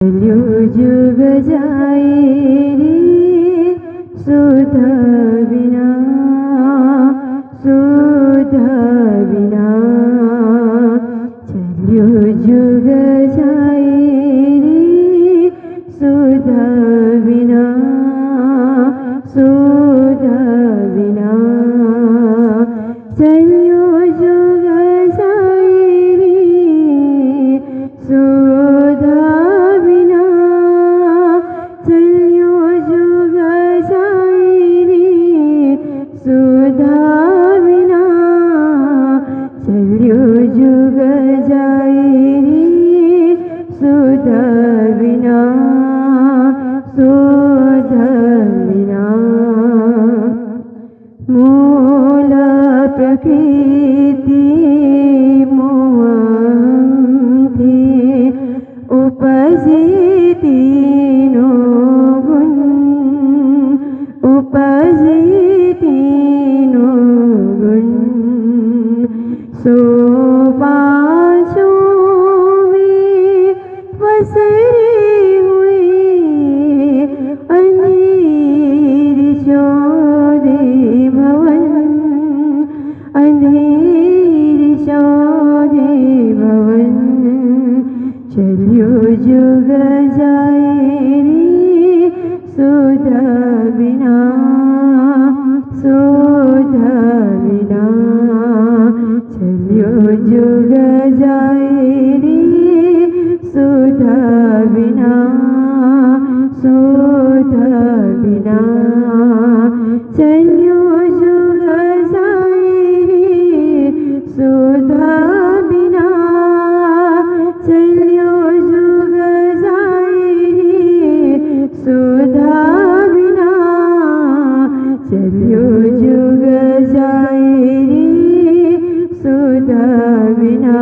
जुग जाए रे सुधा बिना, सुधा बिना। चलियो जुग जाए रे सुधा बिना, सुधा बिना। चलियो जुग जाए रे सुधा बिना, चलियो जुग जाए रे सुधा बिना, चलियो जुग जाए रे सुधा बिना, सुधा बिना। मूल प्रकृति मोहं थे उपजे तीनों गुण, उपजे तीनों गुण। सो पाँचों में पसरे हुए अंधेर चौदह भवन, अंधेर चौदह भवन। चलियो जुग जाए रे सुधा बिना, सुधा बिना। चलियो जुग जाए रे सुधा बिना, सुधा बिना। चलियो जुग जाए रे सुधा बिना, चलियो जुग जाए रे सुधा बिना, चलियो जुग जाए रे सुधा बिना,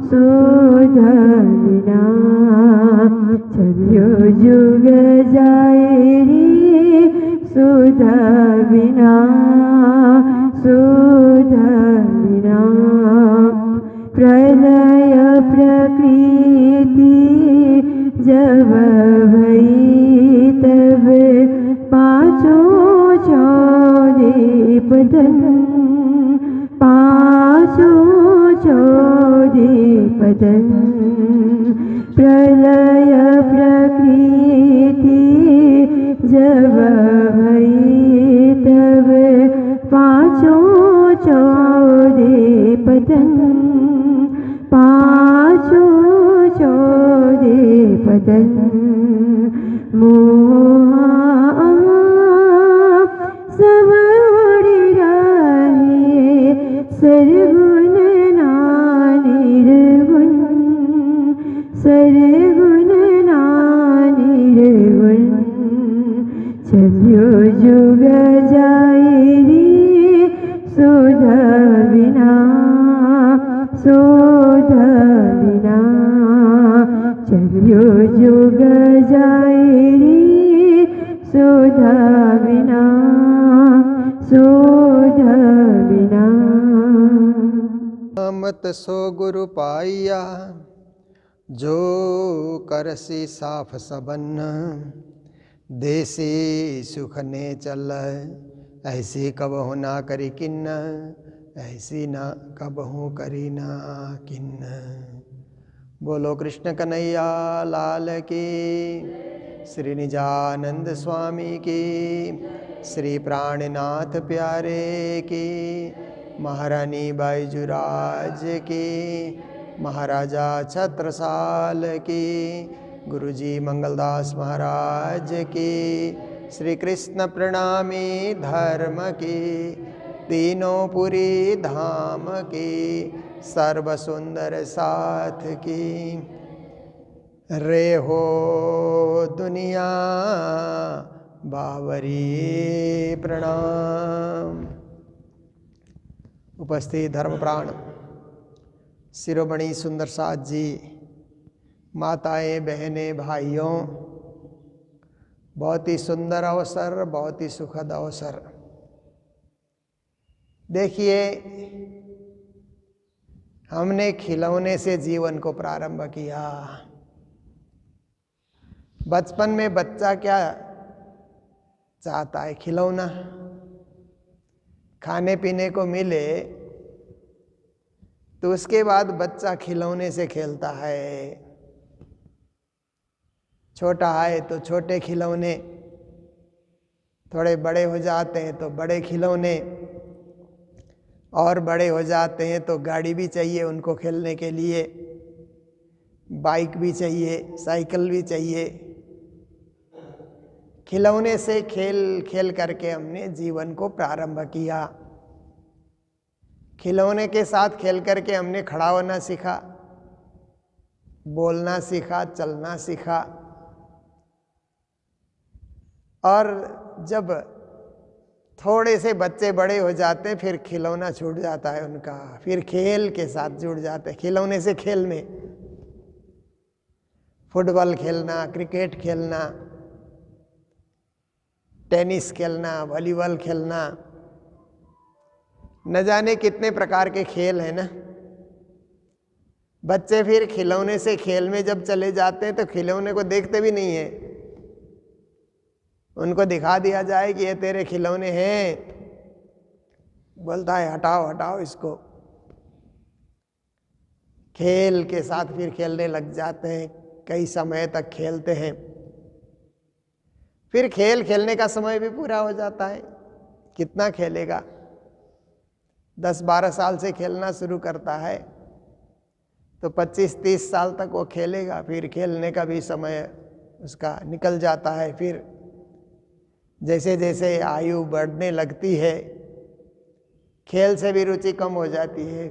सुधा बिना। चलियो जुग जाए रे सुधा बिना, सुधा बिना। प्रलय प्रकृति जब भई तब पाँचों चौदह पदन, पाँचों चौदह पदन। प्रलय प्रकृति जब भई तब पाँचों चौदह पदन, पाँचों चौदह पदन। मोहा सब उड़ रहे सरगुण ना निर्गुण, सरगुण ना निर्गुण। चलियो जुग जाए रे सुधा बिना, सुधा बिना। चलियो जुग जाए रे सुधा बिना, सुधा बिना। मत सो गुरु पाइया जो करसी साफ सबन, देसी सुख ने चल ऐसी कबहु ना करी किन्न, ऐसी ना कबहु करी ना किन्न। बोलो कृष्ण कन्हैया लाल की, श्री निजानंद स्वामी की, श्री प्राणनाथ प्यारे की, महारानी बाईजुराज की, महाराजा छत्रसाल की, गुरुजी मंगलदास महाराज की, श्री कृष्ण प्रणामी धर्म की, तीनों पुरी धाम की, सर्व सुंदर साथ की। रे हो दुनिया बावरी प्रणाम। उपस्थित धर्मप्राण शिरोमणि सुंदर साथ जी, माताएं बहनें भाइयों, बहुत ही सुंदर अवसर, बहुत ही सुखद अवसर। देखिए, हमने खिलौने से जीवन को प्रारंभ किया, बचपन में बच्चा क्या चाहता है? खिलौना। खाने पीने को मिले तो उसके बाद बच्चा खिलौने से खेलता है। छोटा है तो छोटे खिलौने, थोड़े बड़े हो जाते हैं तो बड़े खिलौने, और बड़े हो जाते हैं तो गाड़ी भी चाहिए उनको खेलने के लिए, बाइक भी चाहिए, साइकिल भी चाहिए। खिलौने से खेल खेल करके हमने जीवन को प्रारंभ किया। खिलौने के साथ खेल करके हमने खड़ा होना सीखा, बोलना सीखा, चलना सीखा। और जब थोड़े से बच्चे बड़े हो जाते हैं फिर खिलौना छूट जाता है उनका, फिर खेल के साथ जुड़ जाते हैं। खिलौने से खेल में फुटबॉल खेलना, क्रिकेट खेलना, टेनिस खेलना, वॉलीबॉल खेलना, न जाने कितने प्रकार के खेल हैं ना। बच्चे फिर खिलौने से खेल में जब चले जाते हैं तो खिलौने को देखते भी नहीं है। उनको दिखा दिया जाए कि ये तेरे खिलौने हैं, बोलता है हटाओ हटाओ इसको। खेल के साथ फिर खेलने लग जाते हैं, कई समय तक खेलते हैं। फिर खेल खेलने का समय भी पूरा हो जाता है। कितना खेलेगा? 10-12 साल से खेलना शुरू करता है तो 25-30 साल तक वो खेलेगा। फिर खेलने का भी समय उसका निकल जाता है। फिर जैसे जैसे आयु बढ़ने लगती है खेल से भी रुचि कम हो जाती है।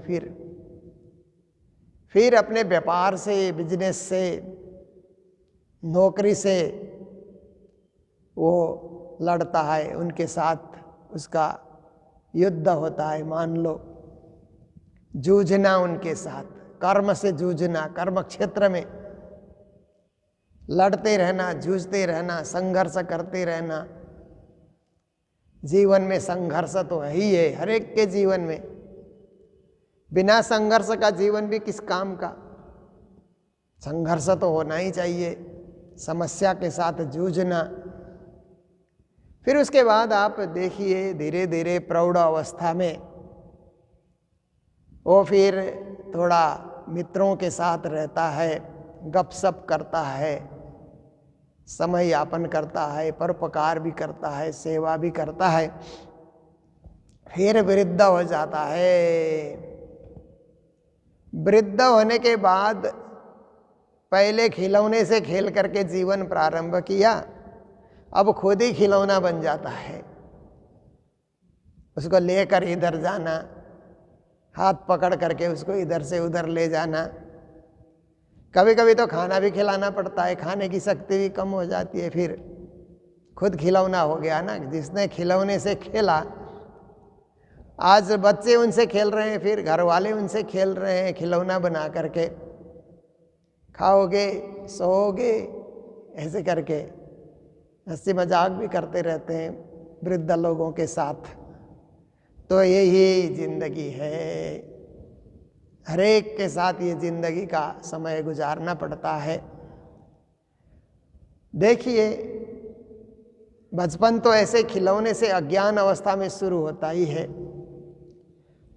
फिर अपने व्यापार से, बिजनेस से, नौकरी से वो लड़ता है, उनके साथ उसका युद्ध होता है। मान लो जूझना उनके साथ, कर्म से जूझना, कर्म क्षेत्र में लड़ते रहना, जूझते रहना, संघर्ष करते रहना। जीवन में संघर्ष तो है ही है, हर एक के जीवन में। बिना संघर्ष का जीवन भी किस काम का? संघर्ष तो होना ही चाहिए, समस्या के साथ जूझना। फिर उसके बाद आप देखिए धीरे धीरे प्रौढ़ अवस्था में वो फिर थोड़ा मित्रों के साथ रहता है, गपशप करता है, समय यापन करता है, परोपकार भी करता है, सेवा भी करता है। फिर वृद्ध हो जाता है। वृद्ध होने के बाद पहले खिलौने से खेल करके जीवन प्रारंभ किया, अब खुद ही खिलौना बन जाता है। उसको लेकर इधर जाना, हाथ पकड़ करके उसको इधर से उधर ले जाना। कभी कभी तो खाना भी खिलाना पड़ता है, खाने की शक्ति भी कम हो जाती है। फिर खुद खिलौना हो गया ना। जिसने खिलौने से खेला, आज बच्चे उनसे खेल रहे हैं, फिर घर वाले उनसे खेल रहे हैं खिलौना बना करके। खाओगे, सोओगे, ऐसे करके हंसी मजाक भी करते रहते हैं वृद्ध लोगों के साथ। तो यही जिंदगी है, हर एक के साथ ये जिंदगी का समय गुजारना पड़ता है। देखिए बचपन तो ऐसे खिलौने से अज्ञान अवस्था में शुरू होता ही है,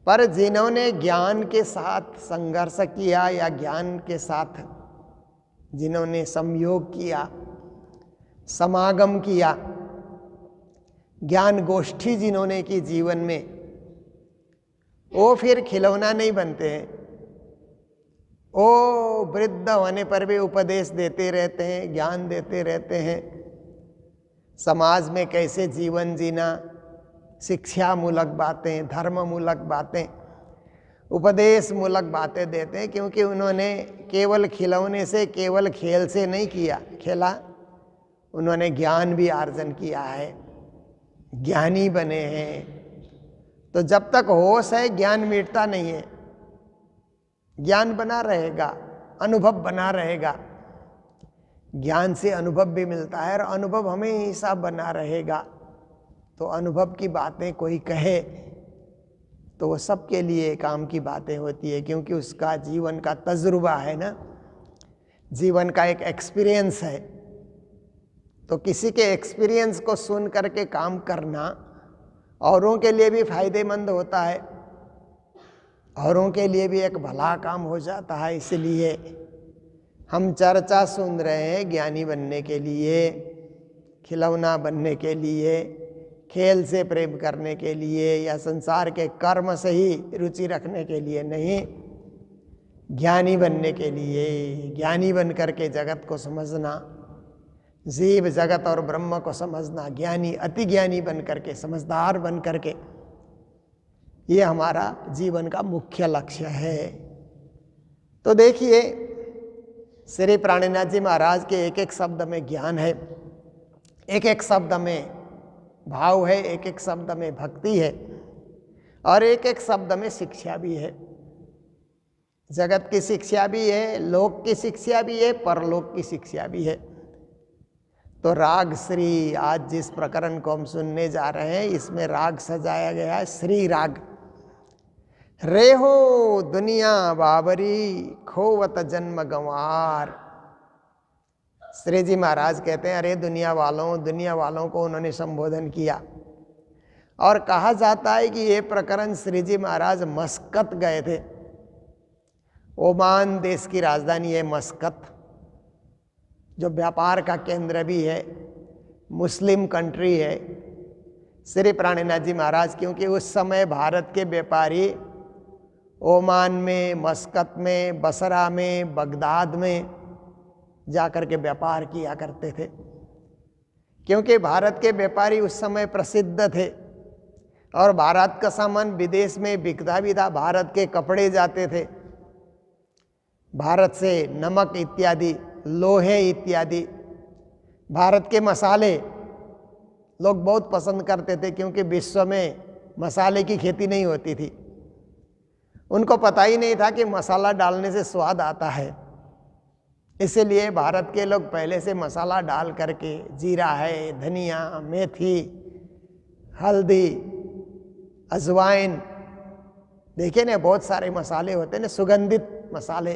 पर जिन्होंने ज्ञान के साथ संघर्ष किया या ज्ञान के साथ जिन्होंने संयोग किया, समागम किया, ज्ञान गोष्ठी जिन्होंने की जीवन में, वो फिर खिलौना नहीं बनते हैं। वो वृद्ध होने पर भी उपदेश देते रहते हैं, ज्ञान देते रहते हैं। समाज में कैसे जीवन जीना, शिक्षा मूलक बातें, धर्म मूलक बातें, उपदेश मूलक बातें देते हैं। क्योंकि उन्होंने केवल खिलौने से, केवल खेल से नहीं किया खेला, उन्होंने ज्ञान भी अर्जन किया है, ज्ञानी बने हैं। तो जब तक होश है ज्ञान मिटता नहीं है, ज्ञान बना रहेगा, अनुभव बना रहेगा। ज्ञान से अनुभव भी मिलता है और अनुभव हमेशा बना रहेगा। तो अनुभव की बातें कोई कहे तो वो सबके लिए काम की बातें होती है, क्योंकि उसका जीवन का तजुर्बा है ना, जीवन का एक एक्सपीरियंस है। तो किसी के एक्सपीरियंस को सुन करके काम करना औरों के लिए भी फायदेमंद होता है, औरों के लिए भी एक भला काम हो जाता है। इसलिए हम चर्चा सुन रहे हैं ज्ञानी बनने के लिए, खिलौना बनने के लिए, खेल से प्रेम करने के लिए या संसार के कर्म से ही रुचि रखने के लिए नहीं, ज्ञानी बनने के लिए। ज्ञानी बन करके जगत को समझना, जीव जगत और ब्रह्म को समझना, ज्ञानी अति ज्ञानी बन करके, समझदार बन करके, ये हमारा जीवन का मुख्य लक्ष्य है। तो देखिए श्री प्राणनाथ जी महाराज के एक एक शब्द में ज्ञान है, एक एक शब्द में भाव है, एक एक शब्द में भक्ति है और एक एक शब्द में शिक्षा भी है। जगत की शिक्षा भी है, लोक की शिक्षा भी है, परलोक की शिक्षा भी है। तो राग श्री, आज जिस प्रकरण को हम सुनने जा रहे हैं इसमें राग सजाया गया है श्री राग। रे हो दुनिया बाबरी, खोवत जन्म गंवार। श्री जी महाराज कहते हैं अरे दुनिया वालों को उन्होंने संबोधन किया। और कहा जाता है कि ये प्रकरण श्री जी महाराज मस्कत गए थे। ओमान देश की राजधानी है मस्कत, जो व्यापार का केंद्र भी है, मुस्लिम कंट्री है। श्री प्राणनाथ जी महाराज क्योंकि उस समय भारत के व्यापारी ओमान में, मस्कत में, बसरा में, बगदाद में जाकर के व्यापार किया करते थे, क्योंकि भारत के व्यापारी उस समय प्रसिद्ध थे और भारत का सामान विदेश में बिकता भी था। भारत के कपड़े जाते थे, भारत से नमक इत्यादि, लोहे इत्यादि, भारत के मसाले लोग बहुत पसंद करते थे, क्योंकि विश्व में मसाले की खेती नहीं होती थी। उनको पता ही नहीं था कि मसाला डालने से स्वाद आता है, इसलिए भारत के लोग पहले से मसाला डाल करके, जीरा है, धनिया, मेथी, हल्दी, अजवाइन, देखिए ना बहुत सारे मसाले होते हैं ना, सुगंधित मसाले।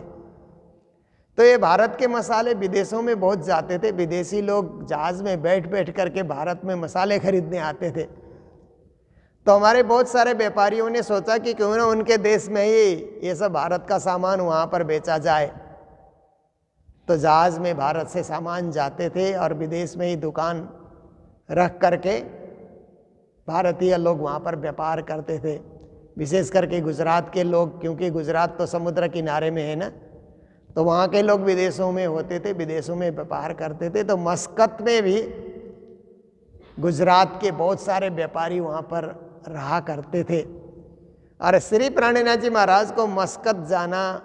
तो ये भारत के मसाले विदेशों में बहुत जाते थे। विदेशी लोग जहाज में बैठ बैठ करके भारत में मसाले खरीदने आते थे। तो हमारे बहुत सारे व्यापारियों ने सोचा कि क्यों ना उनके देश में ही ये सब भारत का सामान वहाँ पर बेचा जाए। तो जहाज में भारत से सामान जाते थे और विदेश में ही दुकान रख करके भारतीय लोग वहाँ पर व्यापार करते थे। विशेष करके गुजरात के लोग, क्योंकि गुजरात तो समुद्र किनारे में है ना, तो वहाँ के लोग विदेशों में होते थे, विदेशों में व्यापार करते थे। तो मस्कत में भी गुजरात के बहुत सारे व्यापारी वहाँ पर रहा करते थे। और श्री प्राणनाथ जी महाराज को मस्कत जाना,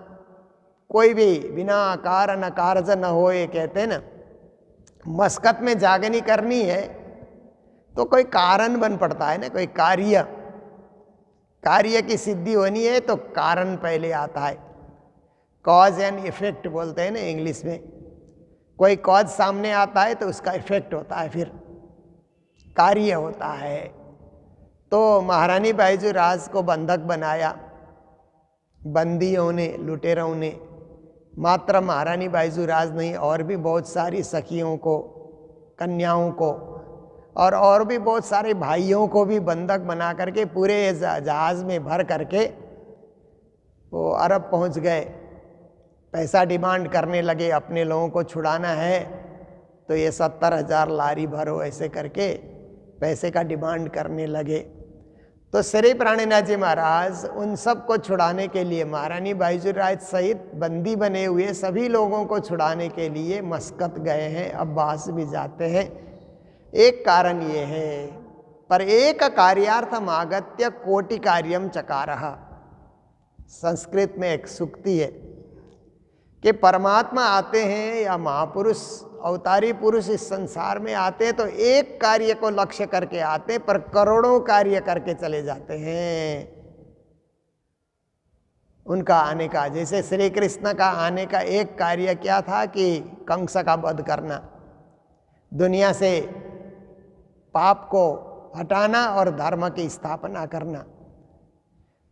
कोई भी बिना कारण न कारज न होए कहते हैं ना, मस्कत में जागनी करनी है तो कोई कारण बन पड़ता है ना, कोई कार्य की सिद्धि होनी है तो कारण पहले आता है। कॉज एंड इफेक्ट बोलते हैं ना इंग्लिश में। कोई कॉज सामने आता है तो उसका इफेक्ट होता है, फिर कार्य होता है। तो महारानी बाईजू राज को बंधक बनाया बंदियों ने, लुटेरों ने। मात्र महारानी बाईजू राज नहीं, और भी बहुत सारी सखियों को, कन्याओं को और भी बहुत सारे भाइयों को भी बंधक बना करके पूरे जहाज में भर करके वो अरब पहुंच गए। पैसा डिमांड करने लगे, अपने लोगों को छुड़ाना है तो ये 70,000 लारी भरो, ऐसे करके पैसे का डिमांड करने लगे। तो श्री प्राणनाथ जी महाराज उन सब को छुड़ाने के लिए, महारानी बाईजू राज सहित बंदी बने हुए सभी लोगों को छुड़ाने के लिए मस्कत गए हैं, अब्बास भी जाते हैं। एक कारण ये है, पर एक कार्यार्थम आगत्य कोटि कार्यम चकारः। संस्कृत में एक सूक्ति है कि परमात्मा आते हैं या महापुरुष, अवतारी पुरुष इस संसार में आते हैं तो एक कार्य को लक्ष्य करके आते हैं, पर करोड़ों कार्य करके चले जाते हैं। उनका आने का, जैसे श्री कृष्ण का आने का एक कार्य क्या था कि कंस का वध करना, दुनिया से पाप को हटाना और धर्म की स्थापना करना।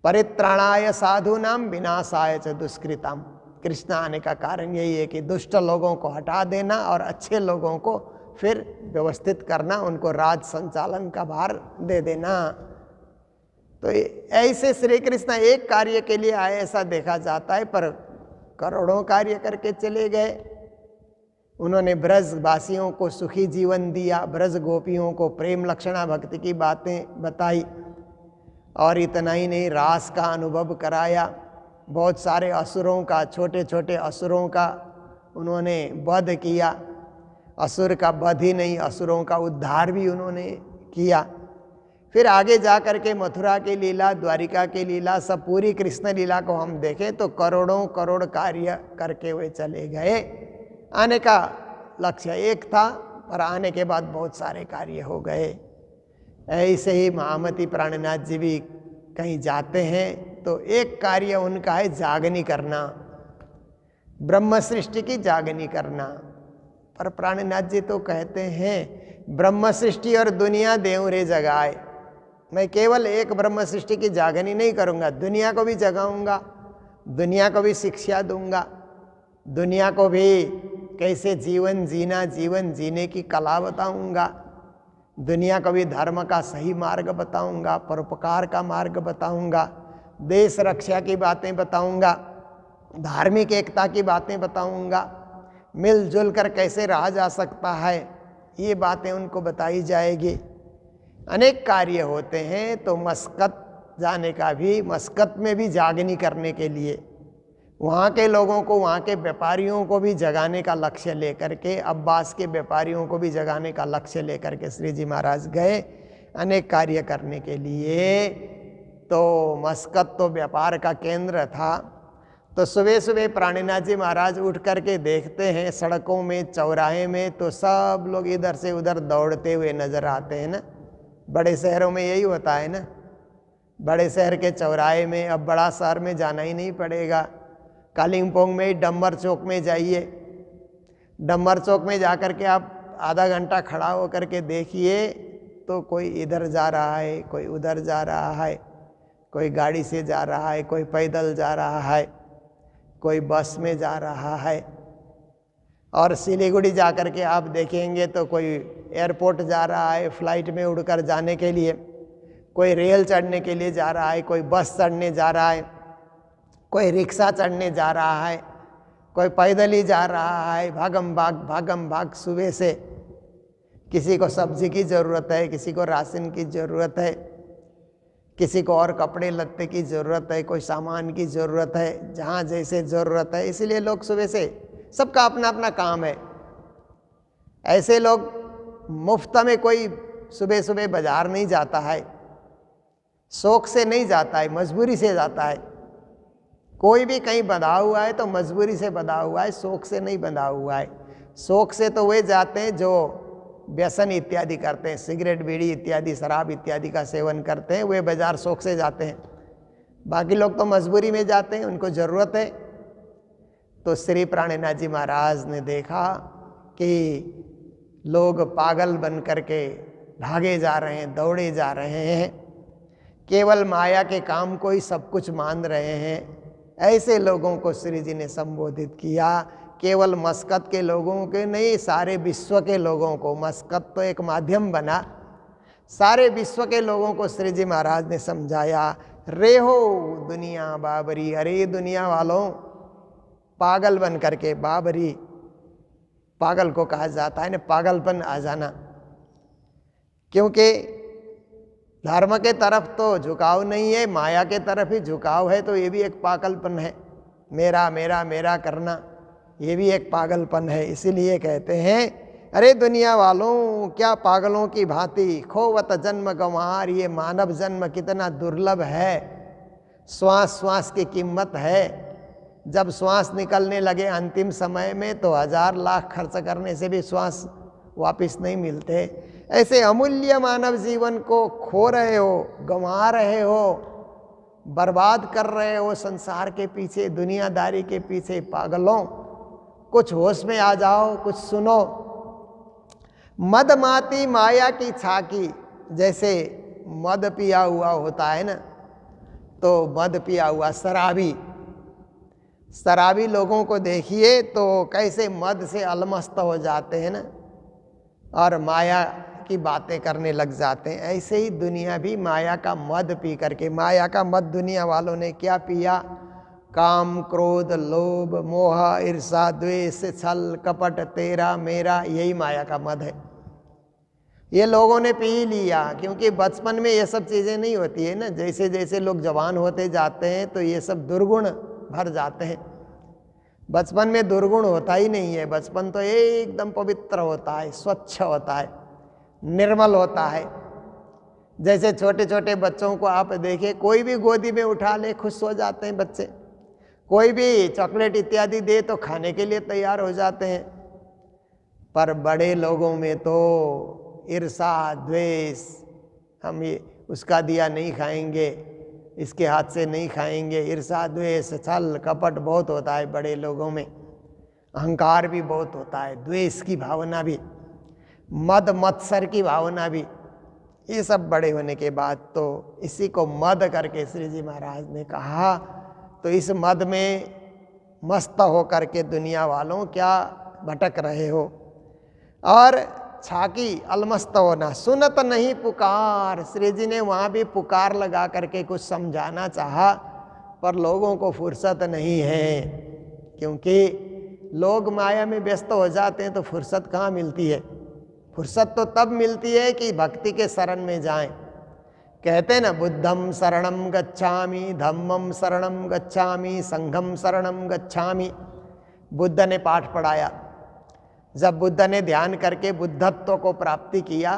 परित्राणाय साधूनाम विनाशाय च दुष्कृताम। कृष्ण आने का कारण यही है कि दुष्ट लोगों को हटा देना और अच्छे लोगों को फिर व्यवस्थित करना, उनको राज संचालन का भार दे देना। तो ऐसे श्री कृष्ण एक कार्य के लिए आए ऐसा देखा जाता है, पर करोड़ों कार्य करके चले गए। उन्होंने ब्रजवासियों को सुखी जीवन दिया, ब्रज गोपियों को प्रेम लक्षणा भक्ति की बातें बताई, और इतना ही नहीं, रास का अनुभव कराया। बहुत सारे असुरों का, छोटे छोटे असुरों का उन्होंने वध किया। असुर का वध ही नहीं, असुरों का उद्धार भी उन्होंने किया। फिर आगे जा कर के मथुरा की लीला, द्वारिका की लीला, सब पूरी कृष्ण लीला को हम देखें तो करोड़ों करोड़ कार्य करके वे चले गए। आने का लक्ष्य एक था, पर आने के बाद बहुत सारे कार्य हो गए। ऐसे ही महामती प्राणनाथ जी भी कहीं जाते हैं तो एक कार्य उनका है जागनी करना, ब्रह्म सृष्टि की जागनी करना। पर प्राणनाथ जी तो कहते हैं ब्रह्म सृष्टि और दुनिया देव रे जगाए। मैं केवल एक ब्रह्म सृष्टि की जागनी नहीं करूंगा, दुनिया को भी जगाऊंगा, दुनिया को भी शिक्षा दूंगा, दुनिया को भी कैसे जीवन जीना, जीवन जीने की कला बताऊंगा, दुनिया को भी धर्म का सही मार्ग बताऊंगा, परोपकार का मार्ग बताऊंगा, देश रक्षा की बातें बताऊंगा, धार्मिक एकता की बातें बताऊंगा, मिलजुल कर कैसे रहा जा सकता है, ये बातें उनको बताई जाएगी। अनेक कार्य होते हैं। तो मस्कत जाने का भी, मस्कत में भी जागनी करने के लिए वहाँ के लोगों को, वहाँ के व्यापारियों को भी जगाने का लक्ष्य लेकर के, अब्बास के व्यापारियों को भी जगाने का लक्ष्य लेकर के श्री जी महाराज गए अनेक कार्य करने के लिए। तो मस्कत तो व्यापार का केंद्र था। तो सुबह सुबह प्राणनाथ जी महाराज उठ करके देखते हैं सड़कों में, चौराहे में, तो सब लोग इधर से उधर दौड़ते हुए नजर आते हैं ना। बड़े शहरों में यही होता है ना, बड़े शहर के चौराहे में, अब बड़ा शहर में जाना ही नहीं पड़ेगा, कालिम्पोंग में ही डम्बर चौक में जाइए, डम्बर चौक में जा कर के आप आधा घंटा खड़ा होकर के देखिए तो कोई इधर जा रहा है, कोई उधर जा रहा है, कोई गाड़ी से जा रहा है, कोई पैदल जा रहा है, कोई बस में जा रहा है। और सिलीगुड़ी जा कर के आप देखेंगे तो कोई एयरपोर्ट जा रहा है फ्लाइट में उड़कर जाने के लिए, कोई रेल चढ़ने के लिए जा रहा है, कोई बस चढ़ने जा रहा है, कोई रिक्शा चढ़ने जा रहा है, कोई पैदल ही जा रहा है, भागम भाग सुबह से। किसी को सब्जी की ज़रूरत है, किसी को राशन की ज़रूरत है, किसी को और कपड़े लत्ते की ज़रूरत है, कोई सामान की ज़रूरत है, जहाँ जैसे ज़रूरत है। इसीलिए लोग सुबह से, सबका अपना अपना काम है। ऐसे लोग मुफ्त में कोई सुबह सुबह बाजार नहीं जाता है, शौक से नहीं जाता है, मजबूरी से जाता है। कोई भी कहीं बंधा हुआ है तो मजबूरी से बंधा हुआ है, शौक से नहीं बंधा हुआ है। शौक से तो वे जाते हैं जो व्यसन इत्यादि करते हैं, सिगरेट बीड़ी इत्यादि शराब इत्यादि का सेवन करते हैं, वे बाजार शौक से जाते हैं। बाकी लोग तो मजबूरी में जाते हैं, उनको ज़रूरत है। तो श्री प्राणनाथ जी महाराज ने देखा कि लोग पागल बन करके भागे जा रहे हैं, दौड़े जा रहे हैं, केवल माया के काम को ही सब कुछ मान रहे हैं। ऐसे लोगों को श्री जी ने संबोधित किया, केवल मस्कत के लोगों के नहीं, सारे विश्व के लोगों को। मस्कत तो एक माध्यम बना, सारे विश्व के लोगों को श्री जी महाराज ने समझाया। रे हो दुनिया बाबरी, अरे दुनिया वालों, पागल बन करके, बाबरी पागल को कहा जाता है ना, पागलपन आ जाना। क्योंकि धर्म के तरफ तो झुकाव नहीं है, माया के तरफ ही झुकाव है, तो ये भी एक पागलपन है। मेरा मेरा मेरा करना, ये भी एक पागलपन है। इसीलिए कहते हैं, अरे दुनिया वालों, क्या पागलों की भांति खोवत जन्म गंवार, ये मानव जन्म कितना दुर्लभ है। श्वास श्वास की कीमत है। जब श्वास निकलने लगे अंतिम समय में तो 1000 लाख खर्च करने से भी श्वास वापस नहीं मिलते। ऐसे अमूल्य मानव जीवन को खो रहे हो, गंवा रहे हो, बर्बाद कर रहे हो संसार के पीछे, दुनियादारी के पीछे। पागलों, कुछ होश में आ जाओ, कुछ सुनो। मदमाती माया की छाकी, जैसे मद पिया हुआ होता है ना, तो मद पिया हुआ शराबी लोगों को देखिए तो कैसे मद से अलमस्त हो जाते हैं ना। और माया की बातें करने लग जाते हैं। ऐसे ही दुनिया भी माया का मद पी करके, माया का मद दुनिया वालों ने क्या पिया? काम, क्रोध, लोभ, मोह, ईर्षा, द्वेष, छल, कपट, तेरा मेरा, यही माया का मद है। ये लोगों ने पी लिया, क्योंकि बचपन में ये सब चीज़ें नहीं होती है ना। जैसे जैसे लोग जवान होते जाते हैं तो ये सब दुर्गुण भर जाते हैं। बचपन में दुर्गुण होता ही नहीं है। बचपन तो एकदम पवित्र होता है, स्वच्छ होता है, निर्मल होता है। जैसे छोटे छोटे बच्चों को आप देखिए, कोई भी गोदी में उठा ले खुश हो जाते हैं बच्चे। कोई भी चॉकलेट इत्यादि दे तो खाने के लिए तैयार हो जाते हैं। पर बड़े लोगों में तो ईर्षा, द्वेष, हम ये उसका दिया नहीं खाएंगे, इसके हाथ से नहीं खाएंगे, ईर्षा, द्वेष, छल, कपट बहुत होता है बड़े लोगों में। अहंकार भी बहुत होता है, द्वेष की भावना भी, मद मत्सर की भावना भी। ये सब बड़े होने के बाद तो इसी को मद करके श्री जी महाराज ने कहा। तो इस मद में मस्त हो करके दुनिया वालों क्या भटक रहे हो। और छाकी अलमस्त होना, सुनत नहीं पुकार। श्री जी ने वहाँ भी पुकार लगा करके कुछ समझाना चाहा, पर लोगों को फुर्सत नहीं है, क्योंकि लोग माया में व्यस्त हो जाते हैं तो फुर्सत कहाँ मिलती है। फुर्सत तो तब मिलती है कि भक्ति के शरण में जाएं। कहते हैं ना, बुद्धम शरणम गच्छामि, धम्मम शरणम गच्छामि, संघम शरणम गच्छामि। बुद्ध ने पाठ पढ़ाया। जब बुद्ध ने ध्यान करके बुद्धत्व को प्राप्ति किया,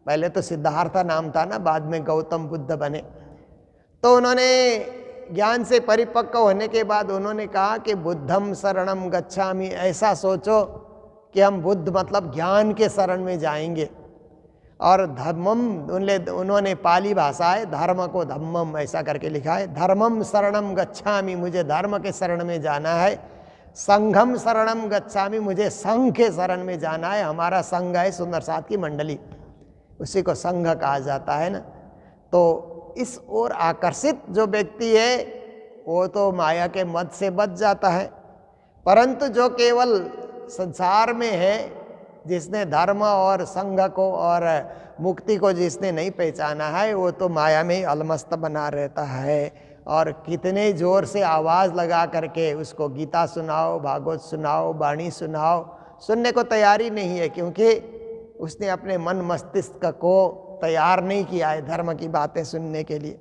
पहले तो सिद्धार्थ नाम था ना, बाद में गौतम बुद्ध बने, तो उन्होंने ज्ञान से परिपक्व होने के बाद उन्होंने कहा कि बुद्धम शरणम गच्छामि। ऐसा सोचो कि हम बुद्ध मतलब ज्ञान के शरण में जाएंगे। और धर्मम, उन्होंने पाली भाषा है, धर्म को धम्मम ऐसा करके लिखा है। धर्मम शरणम गच्छामि, मुझे धर्म के शरण में जाना है। संघम शरणम गच्छामि, मुझे संघ के शरण में जाना है। हमारा संघ है सुंदर साथ की मंडली, उसी को संघ कहा जाता है ना। तो इस ओर आकर्षित जो व्यक्ति है वो तो माया के मद से बच जाता है, परंतु जो केवल संसार में है, जिसने धर्म और संघ को और मुक्ति को जिसने नहीं पहचाना है, वो तो माया में ही अलमस्त बना रहता है। और कितने जोर से आवाज़ लगा करके उसको गीता सुनाओ, भागवत सुनाओ, वाणी सुनाओ, सुनने को तैयारी नहीं है, क्योंकि उसने अपने मन मस्तिष्क को तैयार नहीं किया है धर्म की बातें सुनने के लिए।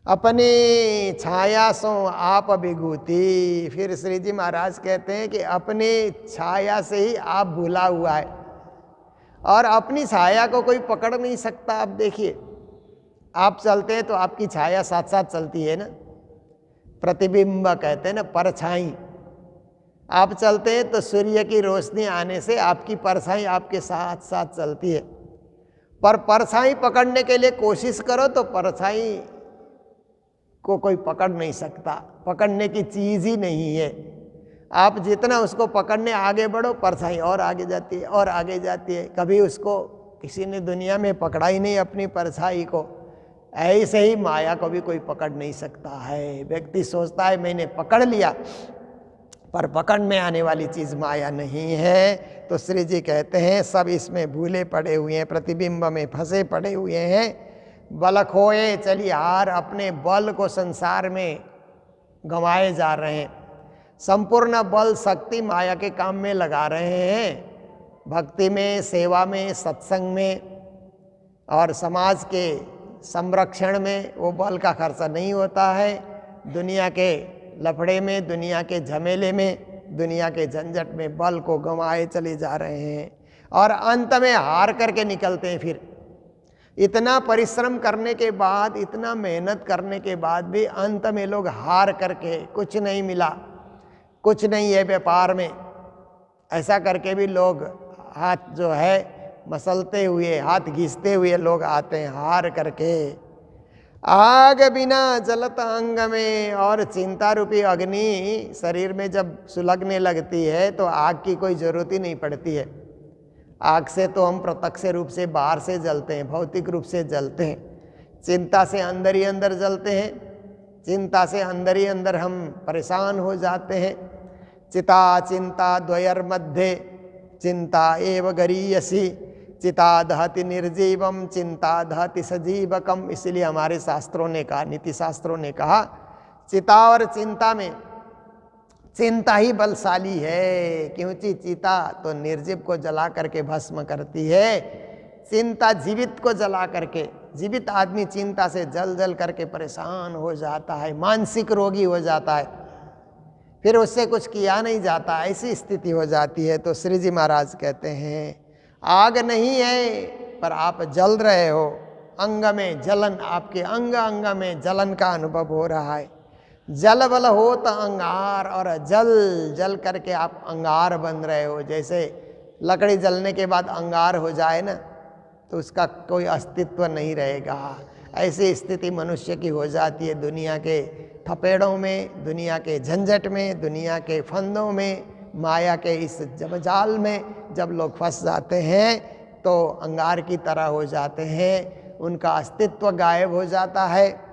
अपनी छाया सो आप विभूति। फिर श्री जी महाराज कहते हैं कि अपनी छाया से ही आप भूला हुआ है, और अपनी छाया को कोई पकड़ नहीं सकता। आप देखिए, आप चलते हैं तो आपकी छाया साथ साथ चलती है ना, प्रतिबिंब कहते हैं ना, परछाई। आप चलते हैं तो सूर्य की रोशनी आने से आपकी परछाई आपके साथ साथ चलती है, पर परछाई पकड़ने के लिए कोशिश करो तो परछाई को कोई पकड़ नहीं सकता, पकड़ने की चीज़ ही नहीं है। आप जितना उसको पकड़ने आगे बढ़ो, परछाई और आगे जाती है और आगे जाती है। कभी उसको किसी ने दुनिया में पकड़ा ही नहीं अपनी परछाई को। ऐसे ही माया को भी कोई पकड़ नहीं सकता है। व्यक्ति सोचता है मैंने पकड़ लिया, पर पकड़ में आने वाली चीज़ माया नहीं है। तो श्री जी कहते हैं सब इसमें भूले पड़े हुए हैं, प्रतिबिंब में फंसे पड़े हुए हैं। बल खोए चली हार, अपने बल को संसार में गंवाए जा रहे हैं। संपूर्ण बल शक्ति माया के काम में लगा रहे हैं, भक्ति में, सेवा में, सत्संग में और समाज के संरक्षण में वो बल का खर्चा नहीं होता है। दुनिया के लफड़े में, दुनिया के झमेले में, दुनिया के झंझट में बल को गंवाए चले जा रहे हैं, और अंत में हार करके निकलते हैं। फिर इतना परिश्रम करने के बाद, इतना मेहनत करने के बाद भी अंत में लोग हार करके, कुछ नहीं मिला, कुछ नहीं है व्यापार में, ऐसा करके भी लोग हाथ जो है मसलते हुए, हाथ घिसते हुए लोग आते हैं हार करके। आग बिना जलत अंग में, और चिंता रूपी अग्नि शरीर में जब सुलगने लगती है तो आग की कोई ज़रूरत ही नहीं पड़ती है। आग से तो हम प्रत्यक्ष रूप से बाहर से जलते हैं, भौतिक रूप से जलते हैं। चिंता से अंदर ही अंदर जलते हैं, चिंता से अंदर ही अंदर हम परेशान हो जाते हैं। चिता चिंता द्वयर मध्य चिंता एव गरीयसी चिता दहति निर्जीवम चिंता दहति सजीवकम। इसलिए हमारे शास्त्रों ने कहा, नीति शास्त्रों ने कहा, चिता और चिंता में चिंता ही बलशाली है, क्योंकि चिता तो निर्जीव को जला करके भस्म करती है, चिंता जीवित को जला करके, जीवित आदमी चिंता से जल जल करके परेशान हो जाता है, मानसिक रोगी हो जाता है, फिर उससे कुछ किया नहीं जाता, ऐसी स्थिति हो जाती है। तो श्री जी महाराज कहते हैं आग नहीं है पर आप जल रहे हो, अंग में जलन, आपके अंग अंग में जलन का अनुभव हो रहा है। जल बल हो तो अंगार, और जल जल करके आप अंगार बन रहे हो। जैसे लकड़ी जलने के बाद अंगार हो जाए ना, तो उसका कोई अस्तित्व नहीं रहेगा। ऐसी स्थिति मनुष्य की हो जाती है दुनिया के थपेड़ों में, दुनिया के झंझट में, दुनिया के फंदों में, माया के इस जबजाल में जब लोग फंस जाते हैं तो अंगार की तरह हो जाते हैं, उनका अस्तित्व गायब हो जाता है,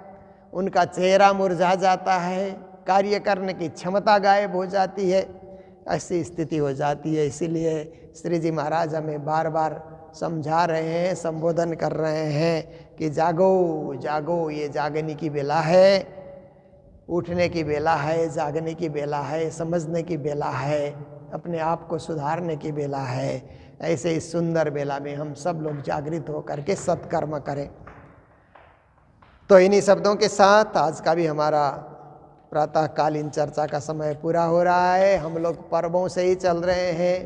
उनका चेहरा मुरझा जाता है, कार्य करने की क्षमता गायब हो जाती है, ऐसी स्थिति हो जाती है। इसीलिए श्री जी महाराज हमें बार बार समझा रहे हैं, संबोधन कर रहे हैं कि जागो जागो, ये जागने की बेला है, उठने की बेला है, जागने की बेला है, समझने की बेला है, अपने आप को सुधारने की बेला है। ऐसे इस सुंदर बेला में हम सब लोग जागृत होकर के सत्कर्म करें। तो इन्हीं शब्दों के साथ आज का भी हमारा प्रातःकालीन चर्चा का समय पूरा हो रहा है। हम लोग पर्वों से ही चल रहे हैं,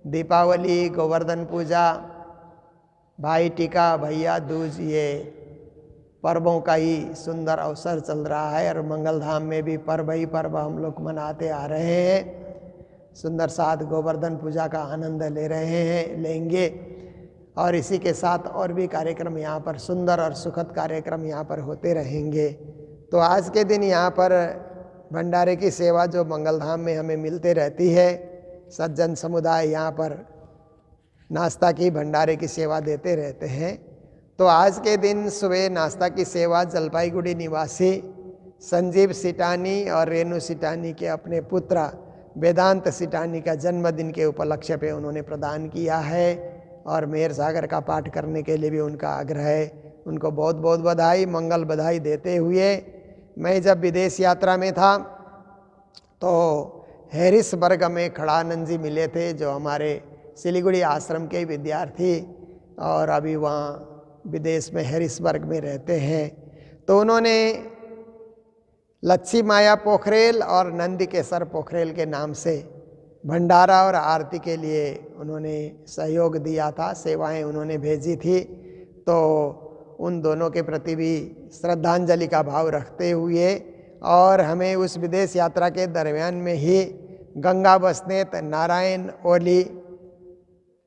दीपावली, गोवर्धन पूजा, भाई टीका, भैया दूज, ये पर्वों का ही सुंदर अवसर चल रहा है। और मंगलधाम में भी पर्व ही पर्व हम लोग मनाते आ रहे हैं, सुंदर साथ गोवर्धन पूजा का आनंद ले रहे हैं, लेंगे। और इसी के साथ और भी कार्यक्रम यहाँ पर, सुंदर और सुखद कार्यक्रम यहाँ पर होते रहेंगे। तो आज के दिन यहाँ पर भंडारे की सेवा जो मंगलधाम में हमें मिलते रहती है, सज्जन समुदाय यहाँ पर नाश्ता की, भंडारे की सेवा देते रहते हैं। तो आज के दिन सुबह नाश्ता की सेवा जलपाईगुड़ी निवासी संजीव सिटानी और रेणु सिटानी के अपने पुत्र वेदांत सिटानी का जन्मदिन के उपलक्ष्य पे उन्होंने प्रदान किया है। और मेहर सागर का पाठ करने के लिए भी उनका आग्रह है। उनको बहुत बहुत बधाई, मंगल बधाई देते हुए, मैं जब विदेश यात्रा में था तो हैरिसबर्ग में खड़ानंद जी मिले थे, जो हमारे सिलीगुड़ी आश्रम के विद्यार्थी और अभी वहाँ विदेश में हैरिसबर्ग में रहते हैं। तो उन्होंने लच्छी माया पोखरेल और नंदीकेसर पोखरेल के नाम से भंडारा और आरती के लिए उन्होंने सहयोग दिया था, सेवाएं उन्होंने भेजी थी। तो उन दोनों के प्रति भी श्रद्धांजलि का भाव रखते हुए, और हमें उस विदेश यात्रा के दरमियान में ही गंगा बसनेत, नारायण ओली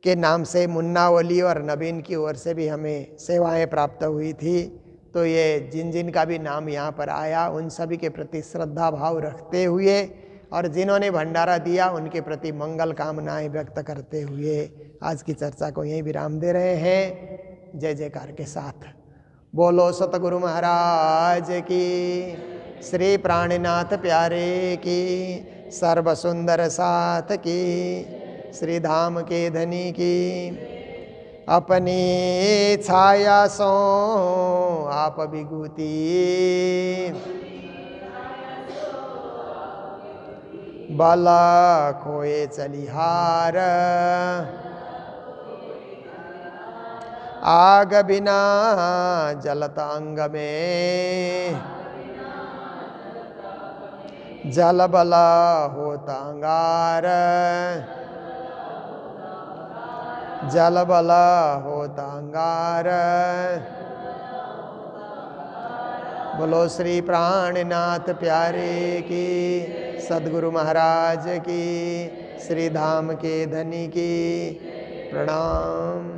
के नाम से मुन्ना ओली और नवीन की ओर से भी हमें सेवाएं प्राप्त हुई थी। तो ये जिन जिन का भी नाम यहाँ पर आया, उन सभी के प्रति श्रद्धा भाव रखते हुए और जिन्होंने भंडारा दिया उनके प्रति मंगल कामनाएं व्यक्त करते हुए आज की चर्चा को यहीं विराम दे रहे हैं। जय जयकार के साथ बोलो सतगुरु महाराज की, श्री प्राणनाथ प्यारे की, सर्व सुंदर साथ की, श्री धाम के धनी की। अपनी छाया सो आप विभूति, बाला खोए चलिहार, आग बिना जलत अंग में, जल बला होता अंगार, जल बला होता अंगार। बोलो श्री प्राणनाथ प्यारे की, सद्गुरु महाराज की, श्री धाम के धनी की। प्रणाम।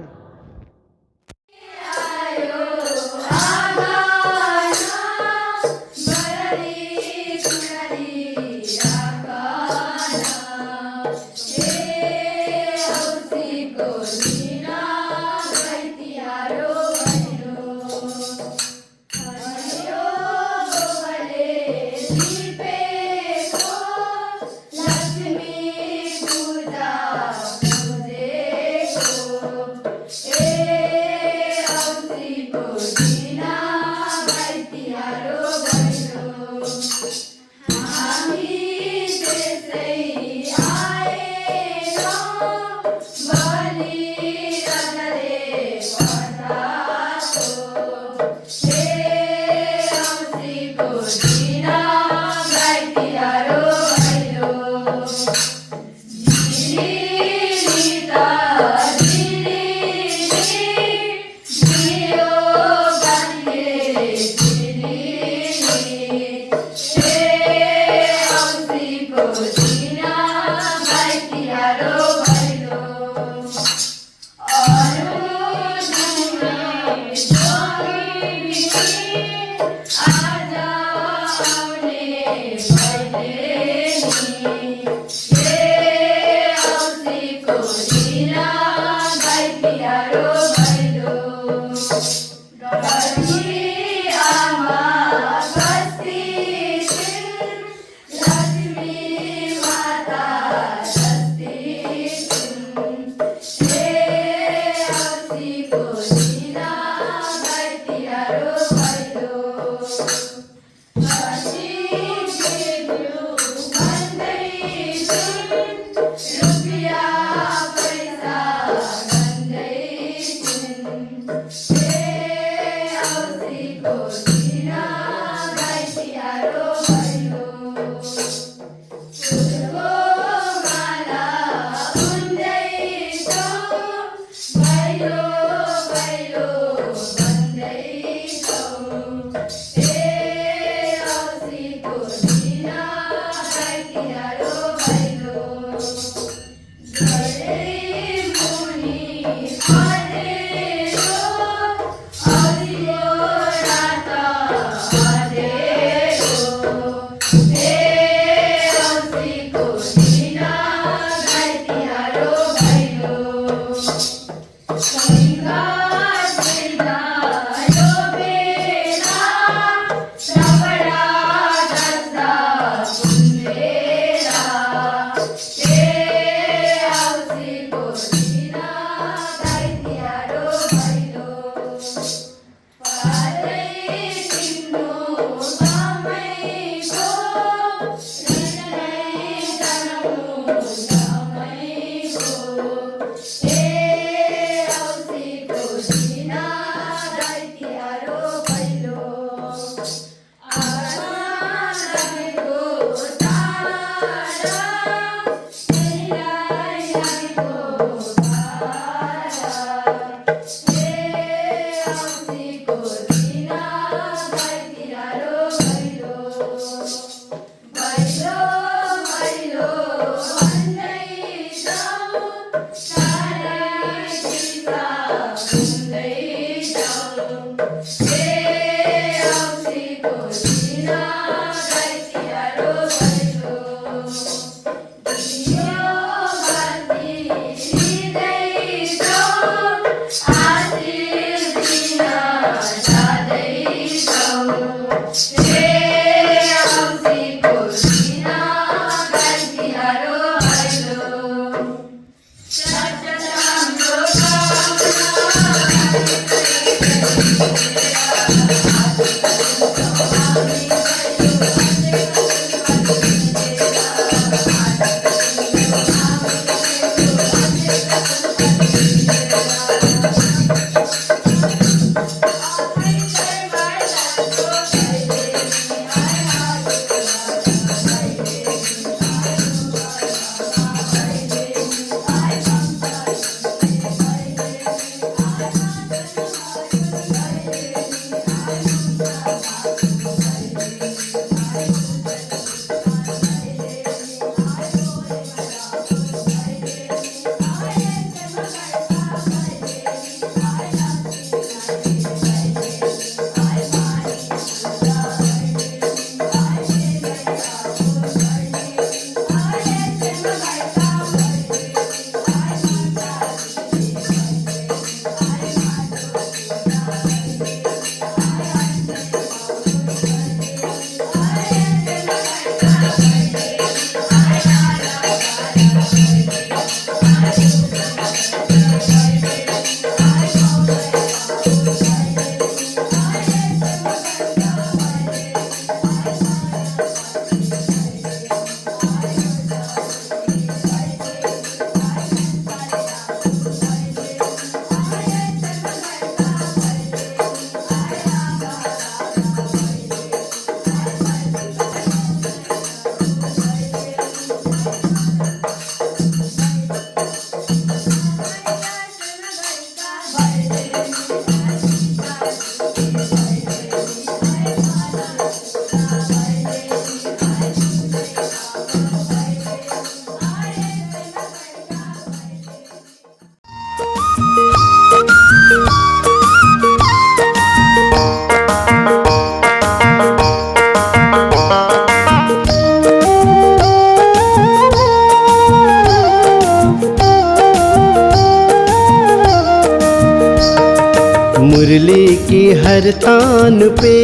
मुरली की हर तान पे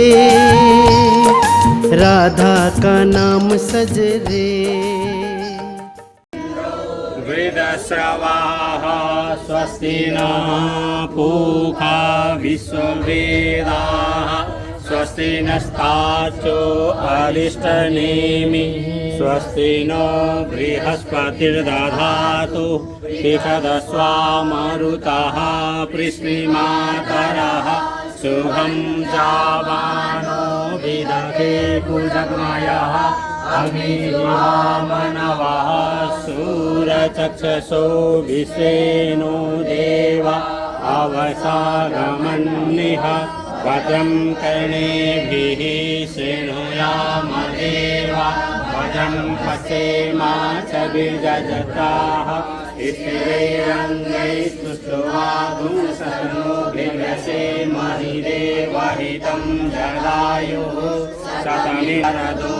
राधा का नाम सज रे। वेदश्रवाः स्वस्ति न पूषा विश्ववेदाः स्वस्ति नस्तार्क्ष्यो अरिष्टनेमिः स्वस्ति नो बृहस्पतिर्दधातु इषदस्वामरुतः पृश्निमातरः शुभं जावानो विदधे कुजग्मयः अग्निवामनवः सूरचक्षसो विश्वेनो देव अवसागमन्निः भद्रं कर्णेभिः शृणुयामदेवा भद्रं पश्येमाक्षभिर्यजत्राः स्थिरैरङ्गैस्तुष्ट्वागुंसतनोभिर्यसेमहिदेवहितं जलायुः शतमिरदो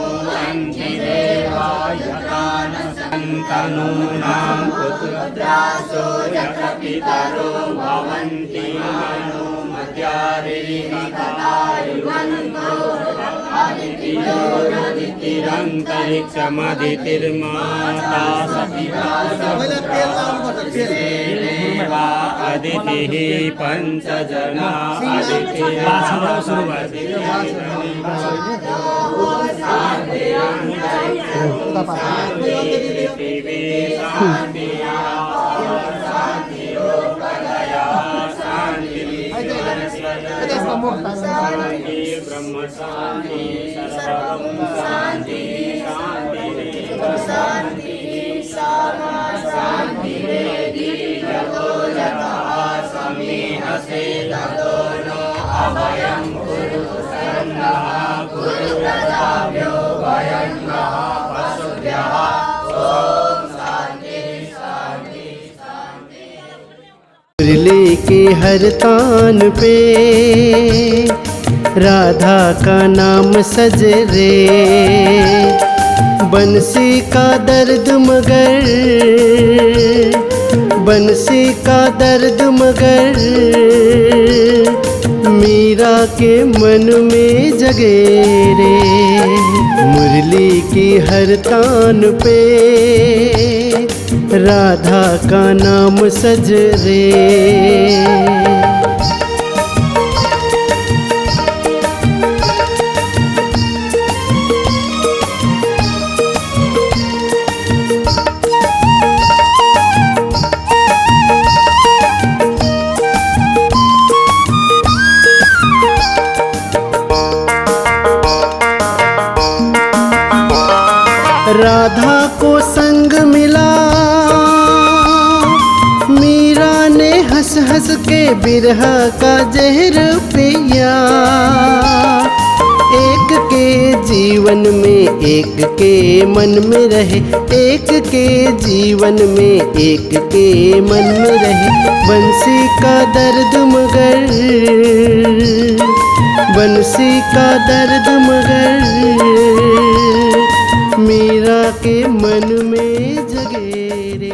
सन्तनूनां पुत्रदासो यतपितरो भवन्ति मनो मध्यारितिरन्तरिक्षमदितिर्माता सतिवा अदितिः पञ्चजना ब्रह्म शांति सर्वं शांति शांति शांति जतो जतः समीहसे ततो नो अभयं कुरु शरणः कुरु प्रजाभ्यो भयं नः पशुभ्यः ओम शांति शांति शांति। मुरली की हर तान पे राधा का नाम सज रे। बंसी का दर्द मगर बंसी का दर्द मगर मीरा के मन में जगे रे। मुरली की हर तान पे राधा का नाम सज रे। राधा को संग मिला मीरा ने हंस हंस के बिरह का जहर पिया। एक के जीवन में एक के मन में रहे एक के जीवन में एक के मन में रहे। बंसी का दर्द मगर बंसी का दर्द मगर मीरा के मन में जगे रे।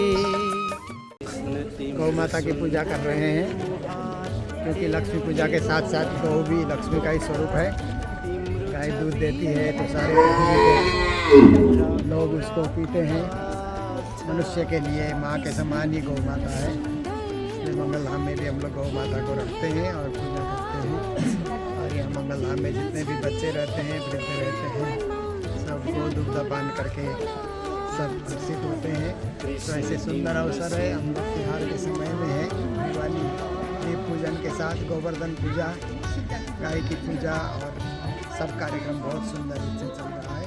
गौ माता की पूजा कर रहे हैं क्योंकि लक्ष्मी पूजा के साथ साथ गौ भी लक्ष्मी का ही स्वरूप है। गाय दूध देती है तो सारे पृथ्वी के लोग उसको पीते हैं। मनुष्य के लिए माँ के समान ही गौ माता है। इसलिए मंगल धाम में भी हम लोग गौ माता को रखते हैं और पूजा करते हैं। और यहाँ मंगल धाम में जितने भी बच्चे रहते हैं वृद्ध रहते हैं सबको दुग्धपान करके सब विकसित होते हैं। तो ऐसे सुंदर अवसर है। हम लोग त्योहार के समय में है दिवाली दीप पूजन के साथ गोवर्धन पूजा गाय की पूजा और सब कार्यक्रम बहुत सुंदर चल रहा है।